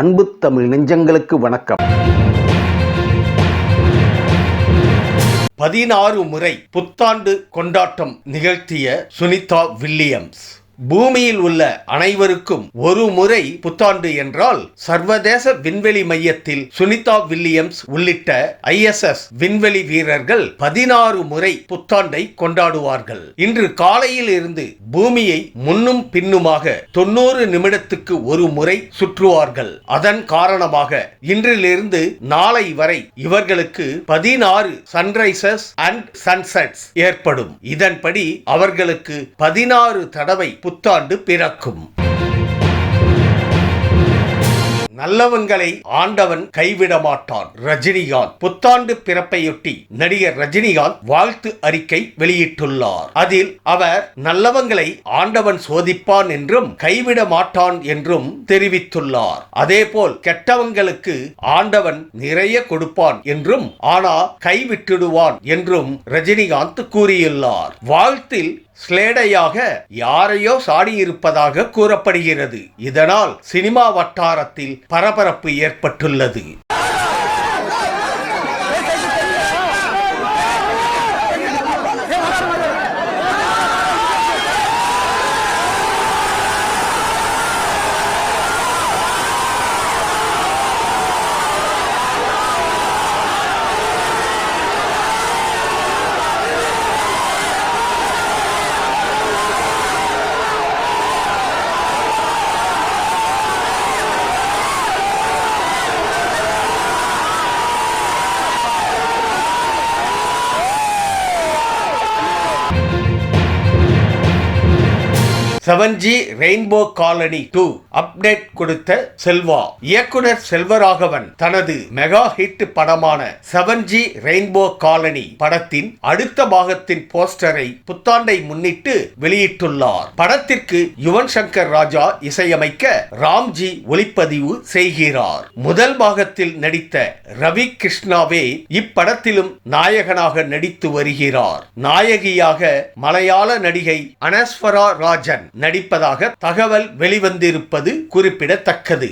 அன்பு தமிழ் நெஞ்சங்களுக்கு வணக்கம். 16 முறை புத்தாண்டு கொண்டாட்டம் நிகழ்த்திய சுனிதா வில்லியம்ஸ். பூமியில் உள்ள அனைவருக்கும் ஒரு முறை புத்தாண்டு என்றால் சர்வதேச விண்வெளி மையத்தில் சுனிதா வில்லியம்ஸ் உள்ளிட்ட ISS விண்வெளி வீரர்கள் 16 முறை புத்தாண்டை கொண்டாடுவார்கள். இன்று காலையில் இருந்து பூமியை முன்னும் பின்னுமாக 90 நிமிடத்துக்கு ஒரு முறை சுற்றுவார்கள். அதன் காரணமாக இன்றிலிருந்து நாளை வரை இவர்களுக்கு 16 சன்ரைசஸ் அண்ட் சன்செட்ஸ் ஏற்படும். இதன்படி அவர்களுக்கு 16 தடவை புத்தாண்டு பிறக்கும். நல்லவங்களை ஆண்டவன் கைவிட மாட்டான். ரஜினிகாந்த் புத்தாண்டு பிறப்பையொட்டி நடிகர் ரஜினிகாந்த் வாழ்த்து அறிக்கை வெளியிட்டுள்ளார். அதில் அவர் நல்லவங்களை ஆண்டவன் சோதிப்பான் என்றும் கைவிட மாட்டான் என்றும் தெரிவித்துள்ளார். அதேபோல் கெட்டவங்களுக்கு ஆண்டவன் நிறைய கொடுப்பான் என்றும் ஆனா கைவிட்டுடுவான் என்றும் ரஜினிகாந்த் கூறியுள்ளார். வாழ்த்தில் ஸ்லேடையாக யாரையோ சாடியிருப்பதாக கூறப்படுகிறது. இதனால் சினிமா வட்டாரத்தில் பரபரப்பு ஏற்பட்டுள்ளது. செவன்ஜி ரெயின்போ காலனி 2 அப்டேட் கொடுத்த செல்வா. இயக்குனர் செல்வராகவன் தனது மெகா ஹிட் படமான 7G ரெயின்போ காலனி படத்தின் அடுத்த பாகத்தின் போஸ்டரை புத்தாண்டை முன்னிட்டு வெளியிட்டுள்ளார். படத்திற்கு யுவன் சங்கர் ராஜா இசையமைக்க ராம்ஜி ஒளிப்பதிவு செய்கிறார். முதல் பாகத்தில் நடித்த ரவி கிருஷ்ணாவே இப்படத்திலும் நாயகனாக நடித்து வருகிறார். நாயகியாக மலையாள நடிகை அனஸ்வரா ராஜன் நடிப்பதாக தகவல் வெளிவந்திருப்பது குறிப்பிடத்தக்கது.